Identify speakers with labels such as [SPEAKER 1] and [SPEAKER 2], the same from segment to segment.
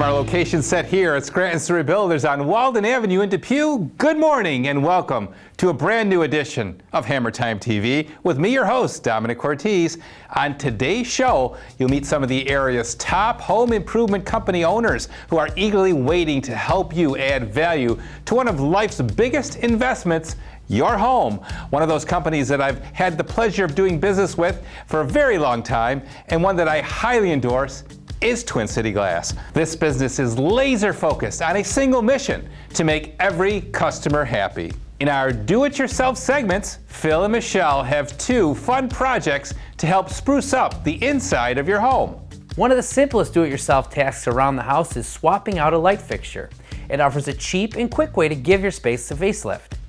[SPEAKER 1] From our location set here at Scranton Surrey Builders on Walden Avenue in Depew, good morning and welcome to a brand new edition of Hammertime TV with me, your host, Domenic Cortese. On today's show, you'll meet some of the area's top home improvement company owners who are eagerly waiting to help you add value to one of life's biggest investments, your home. One of those companies that I've had the pleasure of doing business with for a very long time, and one that I highly endorse is Twin City Glass. This business is laser focused on a single mission: to make every customer happy. In our do-it-yourself segments, Phil and Michelle have two fun projects to help spruce up the inside of your home.
[SPEAKER 2] One of the simplest do-it-yourself tasks around the house is swapping out a light fixture. It offers a cheap and quick way to give your space a facelift.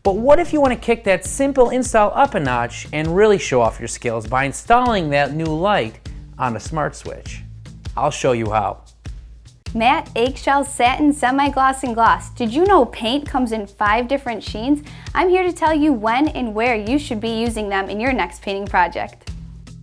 [SPEAKER 2] But what if you want to kick that simple install up a notch and really show off your skills by installing that new light on a smart switch? I'll show you how.
[SPEAKER 3] Matte, eggshell, satin, semi-gloss, and gloss. Did you know paint comes in 5 different sheens? I'm here to tell you when and where you should be using them in your next painting project.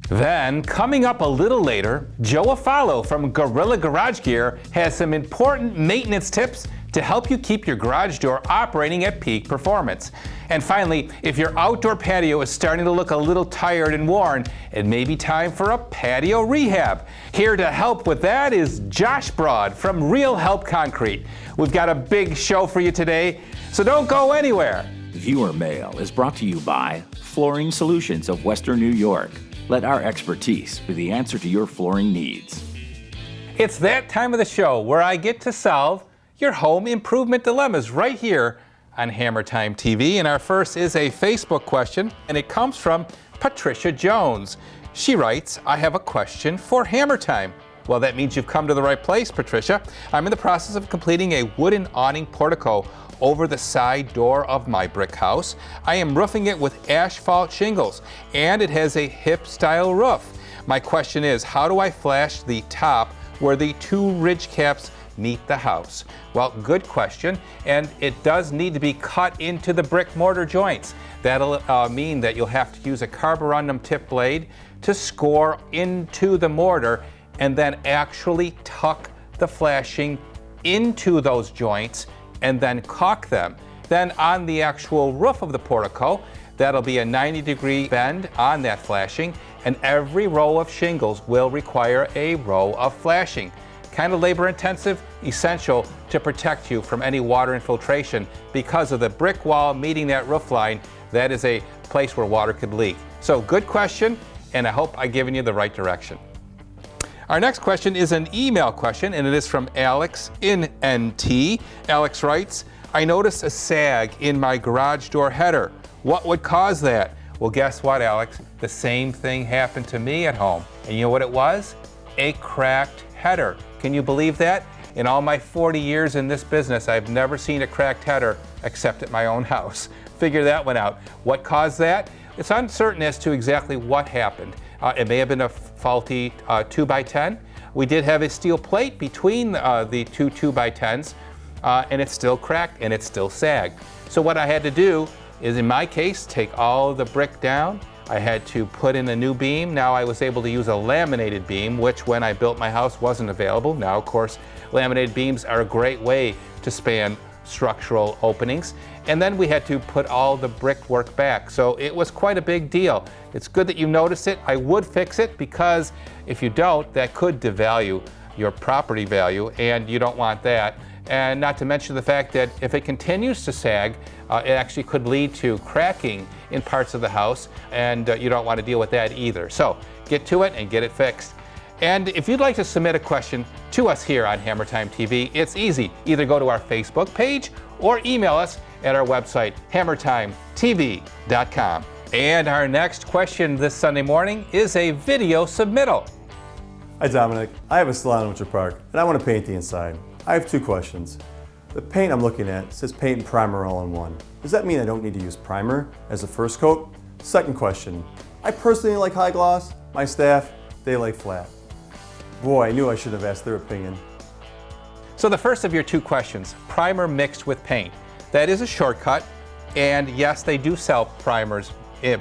[SPEAKER 1] Then, coming up a little later, Joe Afalo from Gorilla Garage Gear has some important maintenance tips to help you keep your garage door operating at peak performance. And finally, if your outdoor patio is starting to look a little tired and worn, it may be time for a patio rehab. Here to help with that is Josh Broad from Real Help Concrete. We've got a big show for you today, so don't go anywhere.
[SPEAKER 4] Viewer Mail is brought to you by Flooring Solutions of Western New York. Let our expertise be the answer to your flooring needs.
[SPEAKER 1] It's that time of the show where I get to solve your home improvement dilemmas right here on Hammertime TV. And our first is a Facebook question, and it comes from Patricia Jones. She writes, I have a question for Hammertime. Well, that means you've come to the right place, Patricia. I'm in the process of completing a wooden awning portico over the side door of my brick house. I am roofing it with asphalt shingles, and it has a hip-style roof. My question is, how do I flash the top where the 2 ridge caps meet the house? Well, good question, and it does need to be cut into the brick mortar joints. That'll mean that you'll have to use a carborundum tip blade to score into the mortar and then actually tuck the flashing into those joints and then caulk them. Then on the actual roof of the portico, that'll be a 90-degree bend on that flashing, and every row of shingles will require a row of flashing. Kind of labor intensive, essential to protect you from any water infiltration because of the brick wall meeting that roof line. That is a place where water could leak. So good question, and I hope I've given you the right direction. Our next question is an email question, and it is from Alex in NT. Alex writes, I noticed a sag in my garage door header. What would cause that? Well, guess what, Alex? The same thing happened to me at home. And you know what it was? A cracked header. Can you believe that? In all my 40 years in this business, I've never seen a cracked header except at my own house. Figure that one out. What caused that? It's uncertain as to exactly what happened. It may have been a faulty 2x10. We did have a steel plate between the two 2x10s, and it's still cracked and it's still sagged. So what I had to do is, in my case, take all the brick down. I had to put in a new beam. Now I was able to use a laminated beam, which when I built my house wasn't available. Now, of course, laminated beams are a great way to span structural openings. And then we had to put all the brickwork back. So it was quite a big deal. It's good that you noticed it. I would fix it, because if you don't, that could devalue your property value, and you don't want that. And not to mention the fact that if it continues to sag, it actually could lead to cracking in parts of the house, and you don't want to deal with that either. So get to it and get it fixed. And if you'd like to submit a question to us here on Hammertime TV, it's easy. Either go to our Facebook page or email us at our website, hammertimetv.com. And our next question this Sunday morning is a video submittal.
[SPEAKER 5] Hi Domenic, I have a salon in Winter Park and I want to paint the inside. I have 2 questions. The paint I'm looking at says paint and primer all in one. Does that mean I don't need to use primer as a first coat? Second question, I personally like high gloss. My staff, they like flat. Boy, I knew I should have asked their opinion.
[SPEAKER 1] So the first of your 2 questions, primer mixed with paint. That is a shortcut, and yes, they do sell primers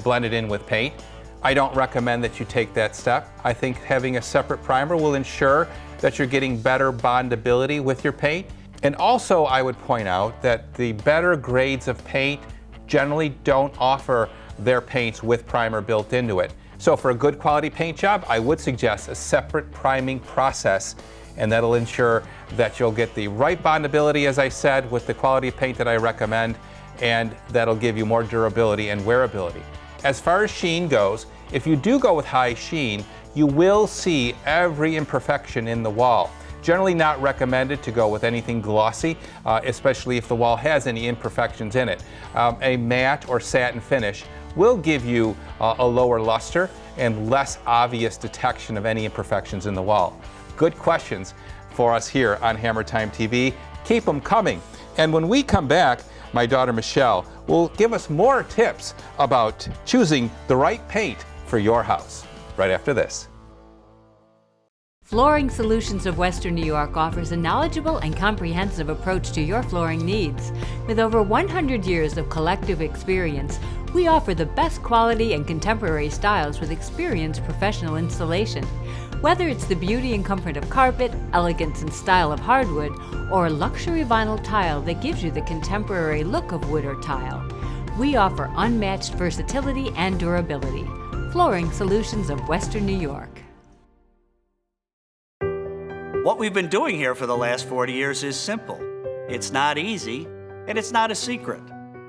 [SPEAKER 1] blended in with paint. I don't recommend that you take that step. I think having a separate primer will ensure that you're getting better bondability with your paint. And also, I would point out that the better grades of paint generally don't offer their paints with primer built into it. So for a good quality paint job, I would suggest a separate priming process, and that'll ensure that you'll get the right bondability, as I said, with the quality of paint that I recommend, and that'll give you more durability and wearability. As far as sheen goes, if you do go with high sheen, you will see every imperfection in the wall. Generally not recommended to go with anything glossy, especially if the wall has any imperfections in it. A matte or satin finish will give you a lower luster and less obvious detection of any imperfections in the wall. Good questions for us here on Hammertime TV. Keep them coming. And when we come back, my daughter Michelle will give us more tips about choosing the right paint for your house right after this.
[SPEAKER 6] Flooring Solutions of Western New York offers a knowledgeable and comprehensive approach to your flooring needs. With over 100 years of collective experience, we offer the best quality and contemporary styles with experienced professional installation. Whether it's the beauty and comfort of carpet, elegance and style of hardwood, or luxury vinyl tile that gives you the contemporary look of wood or tile, we offer unmatched versatility and durability. Flooring Solutions of Western New York.
[SPEAKER 7] What we've been doing here for the last 40 years is simple. It's not easy, and it's not a secret.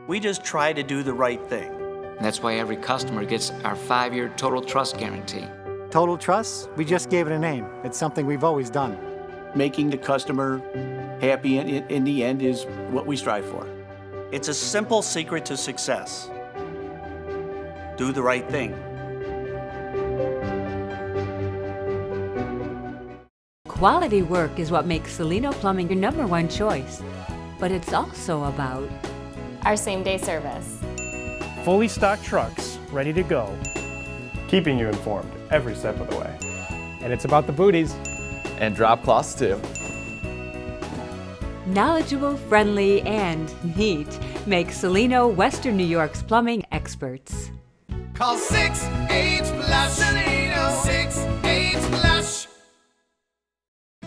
[SPEAKER 7] We just try to do the right thing.
[SPEAKER 8] That's why every customer gets our 5-year total trust guarantee.
[SPEAKER 9] Total trust? We just gave it a name. It's something we've always done.
[SPEAKER 10] Making the customer happy in the end is what we strive for.
[SPEAKER 7] It's a simple secret to success. Do the right thing.
[SPEAKER 6] Quality work is what makes Salino Plumbing your #1 choice. But it's also about
[SPEAKER 11] our same-day service.
[SPEAKER 12] Fully stocked trucks, ready to go.
[SPEAKER 13] Keeping you informed every step of the way.
[SPEAKER 12] And it's about the booties.
[SPEAKER 14] And drop cloths too.
[SPEAKER 6] knowledgeable, friendly, and neat make Salino Western New York's plumbing experts.
[SPEAKER 15] Call 6-8-FLUSH. Salino 6-8-FLUSH.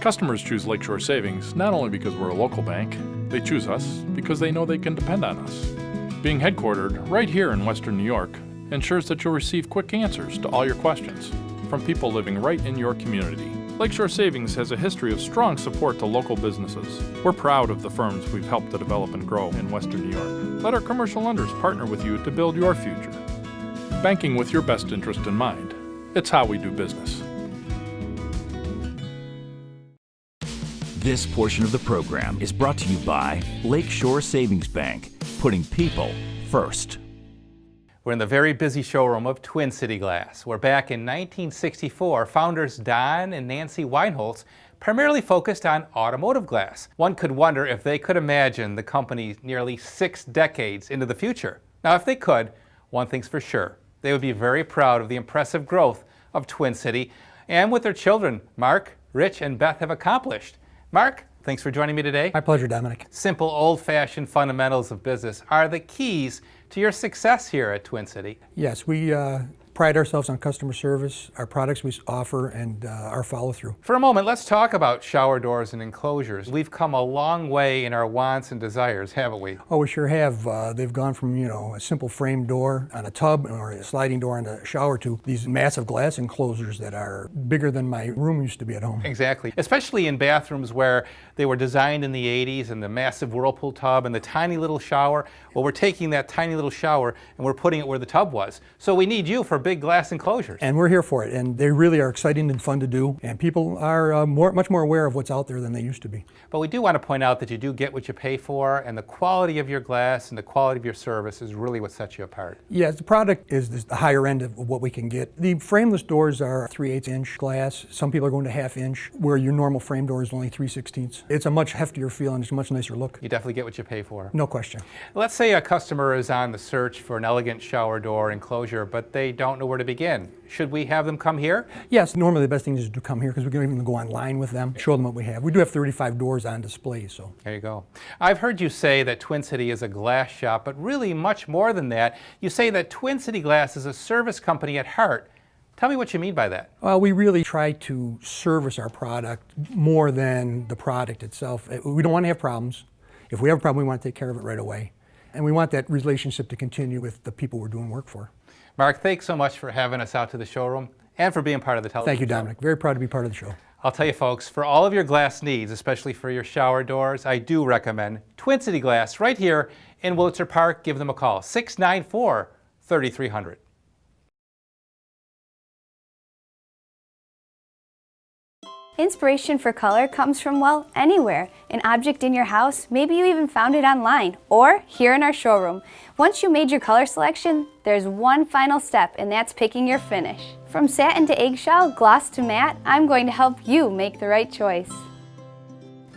[SPEAKER 16] Customers choose Lakeshore Savings not only because we're a local bank, they choose us because they know they can depend on us. Being headquartered right here in Western New York ensures that you'll receive quick answers to all your questions from people living right in your community. Lakeshore Savings has a history of strong support to local businesses. We're proud of the firms we've helped to develop and grow in Western New York. Let our commercial lenders partner with you to build your future. Banking with your best interest in mind. It's how we do business.
[SPEAKER 4] This portion of the program is brought to you by Lakeshore Savings Bank, putting people first.
[SPEAKER 1] We're in the very busy showroom of Twin City Glass, where back in 1964, founders Don and Nancy Weinholz primarily focused on automotive glass. One could wonder if they could imagine the company nearly 6 decades into the future. Now, if they could, one thing's for sure. They would be very proud of the impressive growth of Twin City and what their children, Mark, Rich, and Beth, have accomplished. Mark, thanks for joining me today.
[SPEAKER 17] My pleasure, Domenic.
[SPEAKER 1] Simple, old-fashioned fundamentals of business are the keys to your success here at Twin City.
[SPEAKER 17] Yes, we pride ourselves on customer service, our products we offer, and our follow-through.
[SPEAKER 1] For a moment, let's talk about shower doors and enclosures. We've come a long way in our wants and desires, haven't we?
[SPEAKER 17] Oh, we sure have. They've gone from, a simple frame door on a tub or a sliding door on a shower to these massive glass enclosures that are bigger than my room used to be at home.
[SPEAKER 1] Exactly, especially in bathrooms where they were designed in the 80s and the massive whirlpool tub and the tiny little shower. Well, we're taking that tiny little shower and we're putting it where the tub was. So we need you for big glass enclosures.
[SPEAKER 17] And we're here for it, and they really are exciting and fun to do, and people are much more aware of what's out there than they used to be.
[SPEAKER 1] But we do want to point out that you do get what you pay for, and the quality of your glass and the quality of your service is really what sets you apart.
[SPEAKER 17] Yes, the product is the higher end of what we can get. The frameless doors are 3/8 inch glass. Some people are going to 1/2 inch, where your normal frame door is only 3/16. It's a much heftier feel and it's a much nicer look.
[SPEAKER 1] You definitely get what you pay for.
[SPEAKER 17] No question.
[SPEAKER 1] Let's say a customer is on the search for an elegant shower door enclosure, but they don't know where to begin. Should we have them come here?
[SPEAKER 17] Yes, normally the best thing is to come here because we can even go online with them, show them what we have. We do have 35 doors on display, so.
[SPEAKER 1] There you go. I've heard you say that Twin City is a glass shop, but really much more than that. You say that Twin City Glass is a service company at heart. Tell me what you mean by that.
[SPEAKER 17] Well, we really try to service our product more than the product itself. We don't want to have problems. If we have a problem, we want to take care of it right away. And we want that relationship to continue with the people we're doing work for.
[SPEAKER 1] Mark, thanks so much for having us out to the showroom and for being part of the television
[SPEAKER 17] Thank you,
[SPEAKER 1] show.
[SPEAKER 17] Dominic. Very proud to be part of the show.
[SPEAKER 1] I'll tell you folks, for all of your glass needs, especially for your shower doors, I do recommend Twin City Glass right here in Willitzer Park. Give them a call, 694-3300.
[SPEAKER 3] Inspiration for color comes from, well, anywhere. An object in your house, maybe you even found it online, or here in our showroom. Once you made your color selection, there's one final step, and that's picking your finish. From satin to eggshell, gloss to matte, I'm going to help you make the right choice.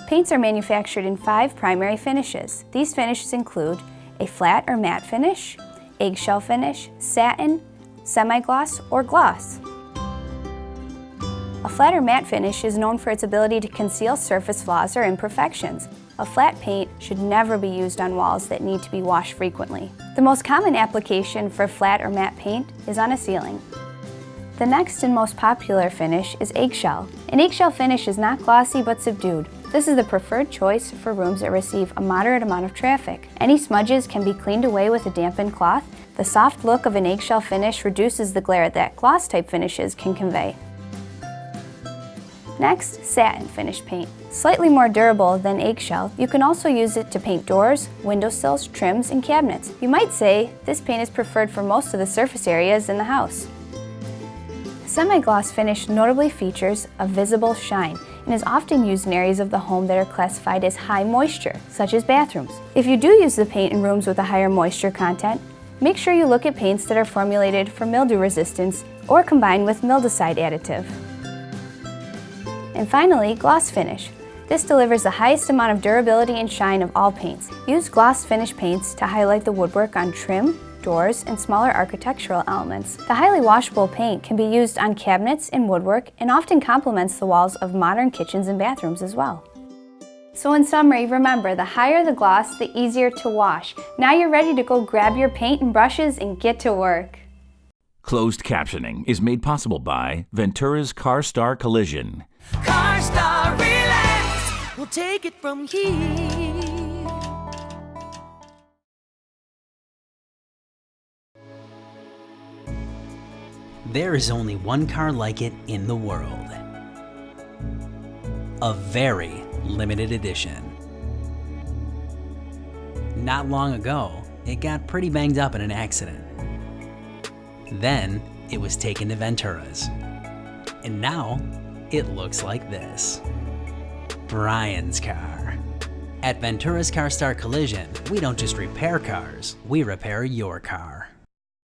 [SPEAKER 3] Paints are manufactured in 5 primary finishes. These finishes include a flat or matte finish, eggshell finish, satin, semi-gloss, or gloss. A flat or matte finish is known for its ability to conceal surface flaws or imperfections. A flat paint should never be used on walls that need to be washed frequently. The most common application for flat or matte paint is on a ceiling. The next and most popular finish is eggshell. An eggshell finish is not glossy but subdued. This is the preferred choice for rooms that receive a moderate amount of traffic. Any smudges can be cleaned away with a dampened cloth. The soft look of an eggshell finish reduces the glare that gloss-type finishes can convey. Next, satin finish paint. Slightly more durable than eggshell, you can also use it to paint doors, windowsills, trims, and cabinets. You might say this paint is preferred for most of the surface areas in the house. Semi-gloss finish notably features a visible shine and is often used in areas of the home that are classified as high moisture, such as bathrooms. If you do use the paint in rooms with a higher moisture content, make sure you look at paints that are formulated for mildew resistance or combined with mildewcide additive. And finally, gloss finish. This delivers the highest amount of durability and shine of all paints. Use gloss finish paints to highlight the woodwork on trim, doors, and smaller architectural elements. The highly washable paint can be used on cabinets and woodwork and often complements the walls of modern kitchens and bathrooms as well. So in summary, remember, the higher the gloss, the easier to wash. Now you're ready to go grab your paint and brushes and get to work.
[SPEAKER 4] Closed captioning is made possible by Ventura's CarStar Collision.
[SPEAKER 15] CarStar, relax. We'll take it from here.
[SPEAKER 18] There is only one car like it in the world. A very limited edition. Not long ago, it got pretty banged up in an accident. Then, it was taken to Ventura's. And now, it looks like this. Brian's car. At Ventura's CarStar Collision, we don't just repair cars, we repair your car.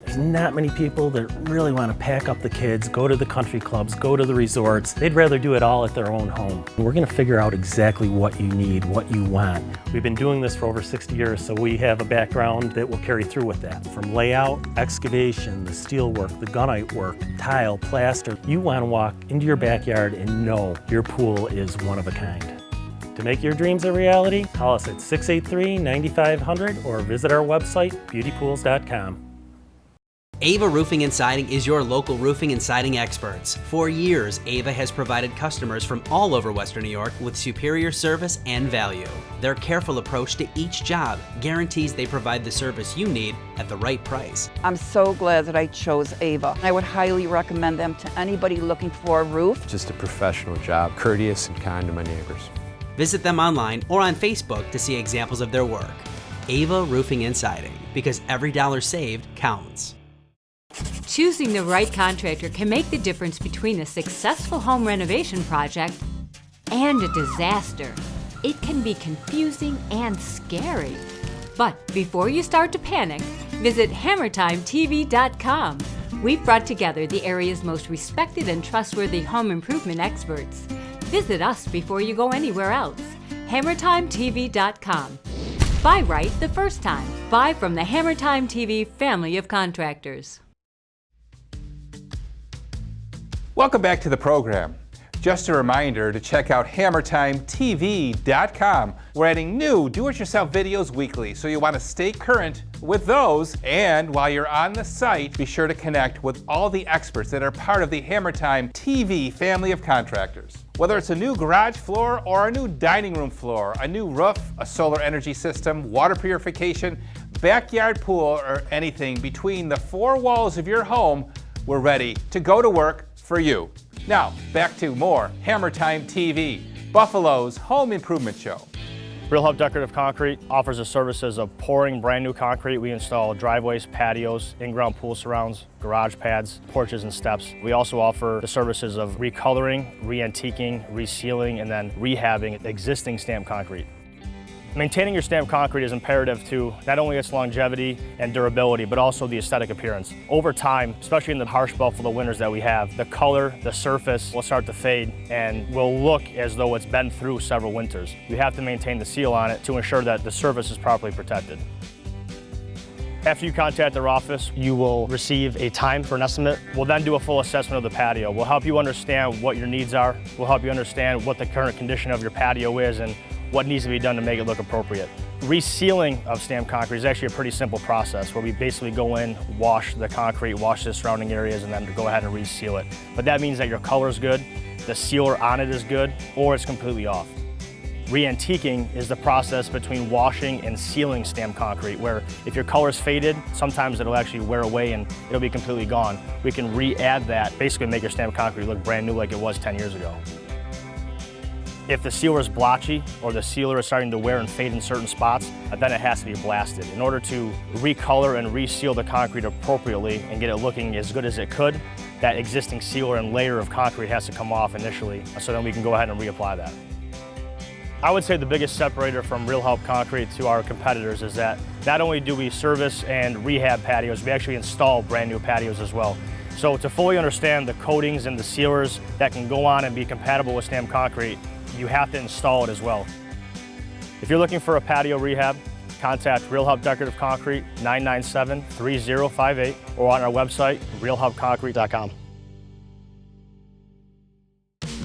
[SPEAKER 12] There's not many people that really want to pack up the kids, go to the country clubs, go to the resorts. They'd rather do it all at their own home. We're going to figure out exactly what you need, what you want. We've been doing this for over 60 years, so we have a background that will carry through with that. From layout, excavation, the steel work, the gunite work, tile, plaster. You want to walk into your backyard and know your pool is one of a kind. To make your dreams a reality, call us at 683-9500 or visit our website, beautypools.com.
[SPEAKER 18] Ava Roofing and Siding is your local roofing and siding experts. For years, Ava has provided customers from all over Western New York with superior service and value. Their careful approach to each job guarantees they provide the service you need at the right price.
[SPEAKER 19] I'm so glad that I chose Ava. I would highly recommend them to anybody looking for a roof.
[SPEAKER 20] Just a professional job, courteous and kind to my neighbors.
[SPEAKER 18] Visit them online or on Facebook to see examples of their work. Ava Roofing and Siding, because every dollar saved counts.
[SPEAKER 6] Choosing the right contractor can make the difference between a successful home renovation project and a disaster. It can be confusing and scary. But before you start to panic, visit HammertimeTV.com. We've brought together the area's most respected and trustworthy home improvement experts. Visit us before you go anywhere else. HammertimeTV.com. Buy right the first time. Buy from the Hammertime TV family of contractors.
[SPEAKER 1] Welcome back to the program. Just a reminder to check out HammertimeTV.com. We're adding new do-it-yourself videos weekly, so you want to stay current with those. And while you're on the site, be sure to connect with all the experts that are part of the Hammertime TV family of contractors. Whether it's a new garage floor or a new dining room floor, a new roof, a solar energy system, water purification, backyard pool, or anything between the four walls of your home, we're ready to go to work for you. Now, back to more Hammertime TV, Buffalo's home improvement show.
[SPEAKER 13] Real Help Decorative Concrete offers the services of pouring brand new concrete. We install driveways, patios, in-ground pool surrounds, garage pads, porches, and steps. We also offer the services of recoloring, re-antiquing, resealing, and then rehabbing existing stamped concrete. Maintaining your stamped concrete is imperative to not only its longevity and durability, but also the aesthetic appearance. Over time, especially in the harsh Buffalo winters that we have, the color, the surface will start to fade and will look as though it's been through several winters. You have to maintain the seal on it to ensure that the surface is properly protected. After you contact our office, you will receive a time for an estimate. We'll then do a full assessment of the patio. We'll help you understand what your needs are. We'll help you understand what the current condition of your patio is and what needs to be done to make it look appropriate. Resealing of stamped concrete is actually a pretty simple process where we basically go in, wash the concrete, wash the surrounding areas, and then go ahead and reseal it. But that means that your color is good, the sealer on it is good, or it's completely off. Re-antiquing is the process between washing and sealing stamped concrete, where if your color's faded, sometimes it'll actually wear away and it'll be completely gone. We can re-add that, basically make your stamped concrete look brand new like it was 10 years ago. If the sealer is blotchy or the sealer is starting to wear and fade in certain spots, then it has to be blasted. In order to recolor and reseal the concrete appropriately and get it looking as good as it could, that existing sealer and layer of concrete has to come off initially, so then we can go ahead and reapply that. I would say the biggest separator from Real Help Concrete to our competitors is that not only do we service and rehab patios, we actually install brand new patios as well. So to fully understand the coatings and the sealers that can go on and be compatible with stamped concrete, you have to install it as well. If you're looking for a patio rehab, contact Real Help Decorative Concrete 997-3058 or on our website, realhelpconcrete.com.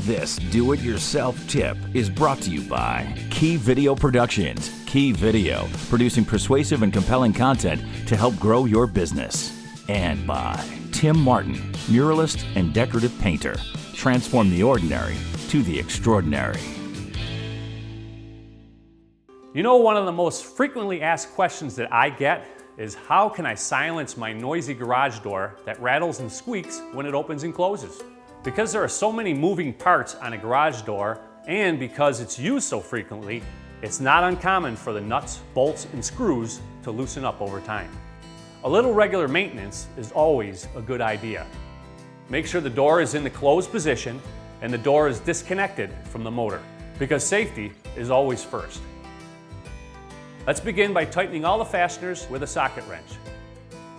[SPEAKER 4] This do-it-yourself tip is brought to you by Key Video Productions. Key Video, producing persuasive and compelling content to help grow your business. And by Tim Martin, muralist and decorative painter. Transform the ordinary to the extraordinary.
[SPEAKER 21] You know, one of the most frequently asked questions that I get is how can I silence my noisy garage door that rattles and squeaks when it opens and closes? Because there are so many moving parts on a garage door, and because it's used so frequently, it's not uncommon for the nuts, bolts, and screws to loosen up over time. A little regular maintenance is always a good idea. Make sure the door is in the closed position and the door is disconnected from the motor, because safety is always first. Let's begin by tightening all the fasteners with a socket wrench.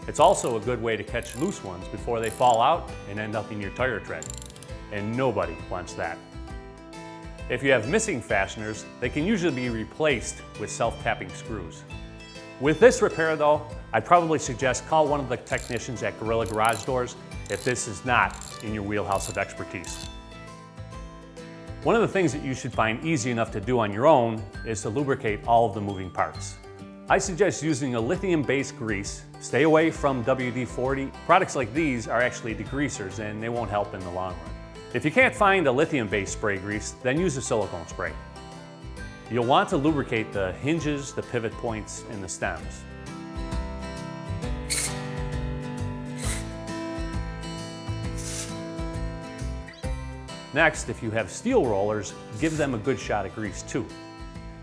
[SPEAKER 21] It's also a good way to catch loose ones before they fall out and end up in your tire tread, and nobody wants that. If you have missing fasteners, they can usually be replaced with self-tapping screws. With this repair though, I'd probably suggest call one of the technicians at Gorilla Garage Doors if this is not in your wheelhouse of expertise. One of the things that you should find easy enough to do on your own is to lubricate all of the moving parts. I suggest using a lithium-based grease. Stay away from WD-40. Products like these are actually degreasers and they won't help in the long run. If you can't find a lithium-based spray grease, then use a silicone spray. You'll want to lubricate the hinges, the pivot points, and the stems. Next, if you have steel rollers, give them a good shot of grease too.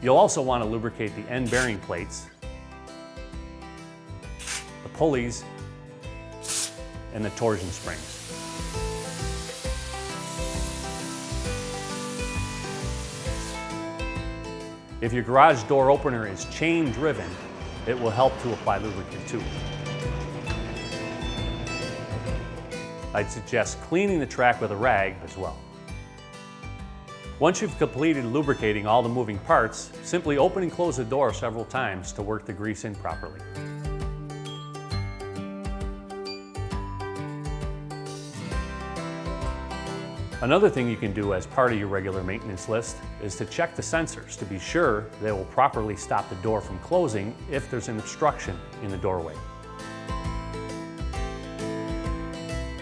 [SPEAKER 21] You'll also want to lubricate the end bearing plates, the pulleys, and the torsion springs. If your garage door opener is chain driven, it will help to apply lubricant too. I'd suggest cleaning the track with a rag as well. Once you've completed lubricating all the moving parts, simply open and close the door several times to work the grease in properly. Another thing you can do as part of your regular maintenance list is to check the sensors to be sure they will properly stop the door from closing if there's an obstruction in the doorway.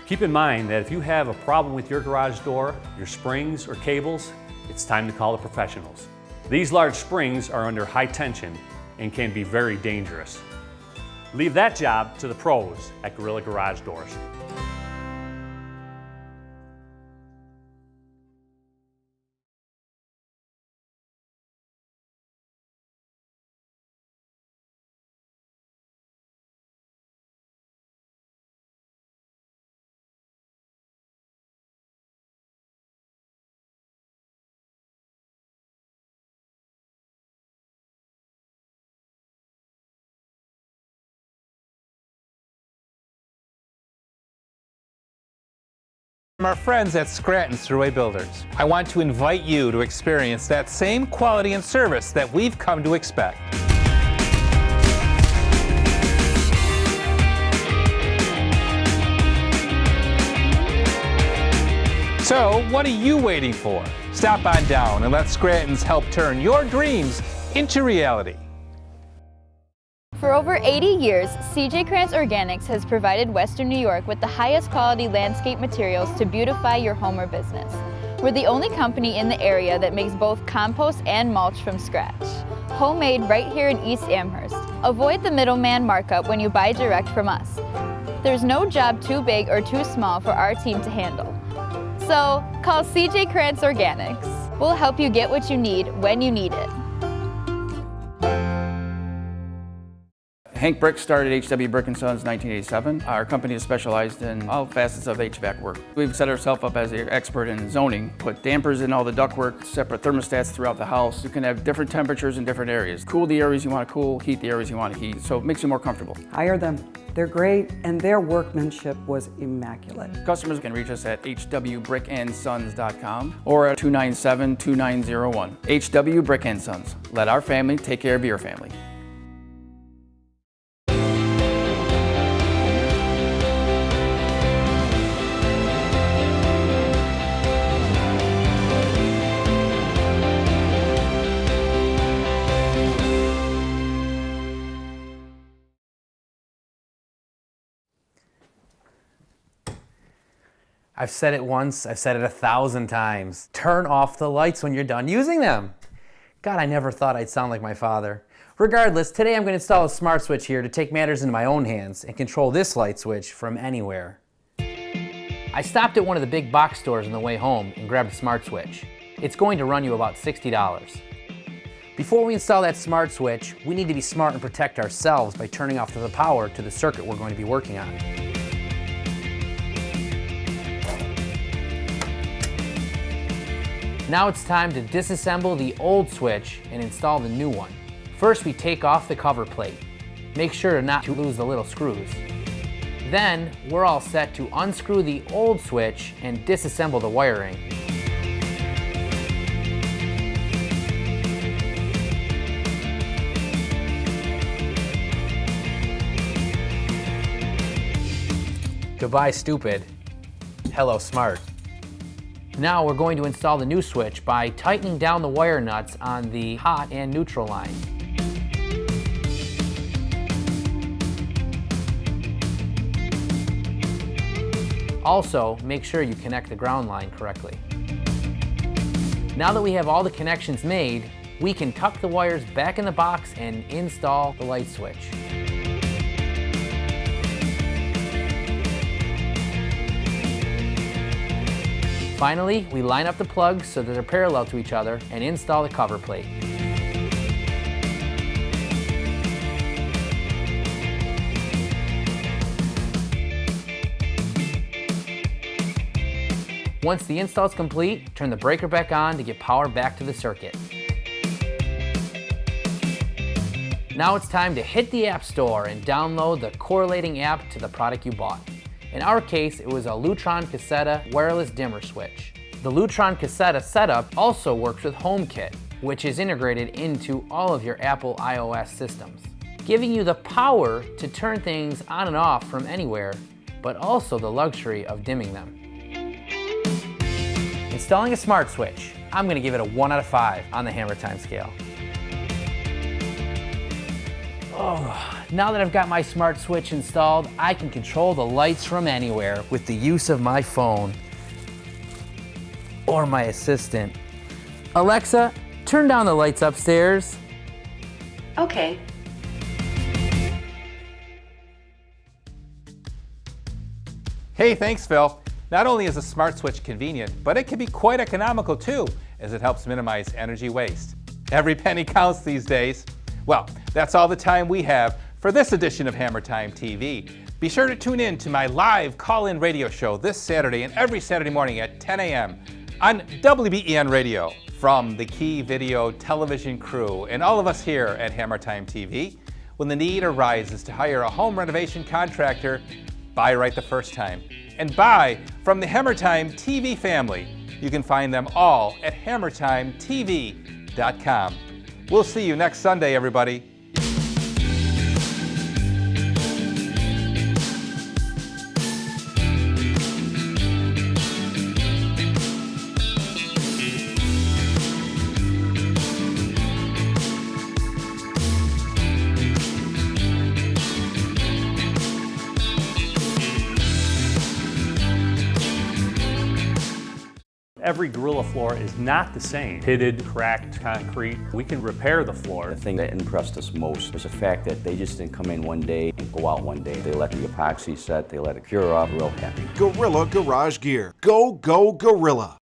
[SPEAKER 21] Keep in mind that if you have a problem with your garage door, your springs or cables, it's time to call the professionals. These large springs are under high tension and can be very dangerous. Leave that job to the pros at Gorilla Garage Doors.
[SPEAKER 1] From our friends at Scranton Thruway Builders, I want to invite you to experience that same quality and service that we've come to expect. So, what are you waiting for? Stop on down and let Scranton's help turn your dreams into reality.
[SPEAKER 2] For over 80 years, CJ Krantz Organics has provided Western New York with the highest quality landscape materials to beautify your home or business. We're the only company in the area that makes both compost and mulch from scratch. Homemade right here in East Amherst. Avoid the middleman markup when you buy direct from us. There's no job too big or too small for our team to handle. So, call CJ Krantz Organics. We'll help you get what you need when you need it.
[SPEAKER 10] Hank Brick started H.W. Brick & Sons in 1987. Our company is specialized in all facets of HVAC work. We've set ourselves up as an expert in zoning, put dampers in all the ductwork, separate thermostats throughout the house. You can have different temperatures in different areas. Cool the areas you want to cool, heat the areas you want to heat, so it makes you more comfortable.
[SPEAKER 22] Hire them. They're great, and their workmanship was immaculate.
[SPEAKER 10] Customers can reach us at hwbrickandsons.com or at 297-2901. H.W. Brick & Sons. Let our family take care of your family.
[SPEAKER 23] I've said it once, I've said it 1,000 times. Turn off the lights when you're done using them. God, I never thought I'd sound like my father. Regardless, today I'm going to install a smart switch here to take matters into my own hands and control this light switch from anywhere. I stopped at one of the big box stores on the way home and grabbed a smart switch. It's going to run you about $60. Before we install that smart switch, we need to be smart and protect ourselves by turning off the power to the circuit we're going to be working on. Now it's time to disassemble the old switch and install the new one. First, we take off the cover plate. Make sure not to lose the little screws. Then, we're all set to unscrew the old switch and disassemble the wiring. Goodbye, stupid. Hello, smart. Now we're going to install the new switch by tightening down the wire nuts on the hot and neutral line. Also, make sure you connect the ground line correctly. Now that we have all the connections made, we can tuck the wires back in the box and install the light switch. Finally, we line up the plugs so that they're parallel to each other and install the cover plate. Once the install is complete, turn the breaker back on to get power back to the circuit. Now it's time to hit the App Store and download the correlating app to the product you bought. In our case, it was a Lutron Cassetta wireless dimmer switch. The Lutron Cassetta setup also works with HomeKit, which is integrated into all of your Apple iOS systems, giving you the power to turn things on and off from anywhere, but also the luxury of dimming them. Installing a smart switch, I'm going to give it a 1 out of 5 on the Hammertime scale. Oh, now that I've got my smart switch installed, I can control the lights from anywhere with the use of my phone or my assistant. Alexa, turn down the lights upstairs.
[SPEAKER 3] Okay.
[SPEAKER 1] Hey, thanks, Phil. Not only is a smart switch convenient, but it can be quite economical too, as it helps minimize energy waste. Every penny counts these days. Well, that's all the time we have for this edition of Hammertime TV. Be sure to tune in to my live call-in radio show this Saturday and every Saturday morning at 10 a.m. on WBEN Radio. From the Key Video television crew and all of us here at Hammertime TV, when the need arises to hire a home renovation contractor, buy right the first time. And buy from the Hammertime TV family. You can find them all at hammertimetv.com. We'll see you next Sunday, everybody.
[SPEAKER 21] Every Gorilla floor is not the same. Pitted, cracked concrete. We can repair the floor.
[SPEAKER 5] The thing that impressed us most was the fact that they just didn't come in one day and go out one day. They let the epoxy set, they let it cure up, real happy.
[SPEAKER 8] Gorilla Garage Gear. Go, go, Gorilla.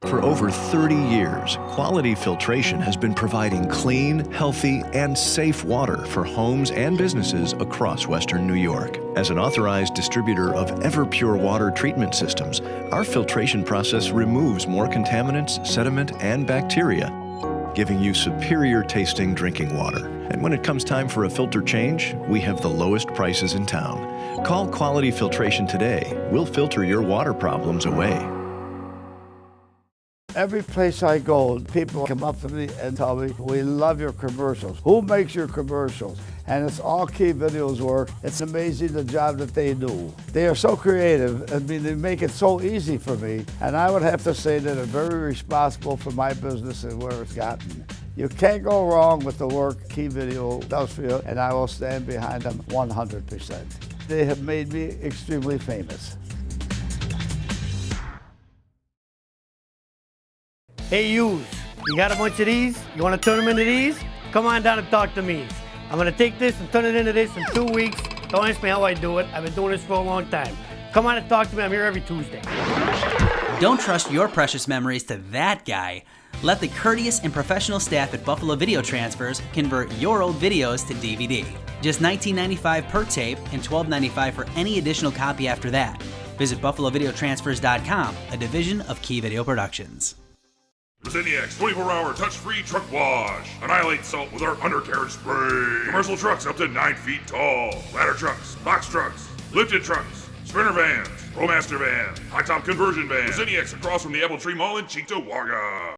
[SPEAKER 9] For over 30 years, Quality Filtration has been providing clean, healthy, and safe water for homes and businesses across Western New York. As an authorized distributor of Everpure water treatment systems, our filtration process removes more contaminants, sediment, and bacteria, giving you superior tasting drinking water. And when it comes time for a filter change, we have the lowest prices in town. Call Quality Filtration today. We'll filter your water problems away.
[SPEAKER 24] Every place I go, people come up to me and tell me, we love your commercials. Who makes your commercials? And it's all Key Video's work. It's amazing the job that they do. They are so creative. I mean, they make it so easy for me. And I would have to say that they're very responsible for my business and where it's gotten. You can't go wrong with the work Key Video does for you, and I will stand behind them 100%. They have made me extremely famous.
[SPEAKER 25] Hey, you got a bunch of these? You want to turn them into these? Come on down and talk to me. I'm going to take this and turn it into this in 2 weeks. Don't ask me how I do it. I've been doing this for a long time. Come on and talk to me. I'm here every Tuesday.
[SPEAKER 18] Don't trust your precious memories to that guy. Let the courteous and professional staff at Buffalo Video Transfers convert your old videos to DVD. Just $19.95 per tape and $12.95 for any additional copy after that. Visit BuffaloVideoTransfers.com, a division of Key Video Productions.
[SPEAKER 26] Resiniacs 24-hour touch-free truck wash. Annihilate salt with our undercarriage spray. Commercial trucks up to 9 feet tall. Ladder trucks, box trucks, lifted trucks, sprinter vans, ProMaster van, high-top conversion van. Resiniacs across from the Apple Tree Mall in Cheektowaga.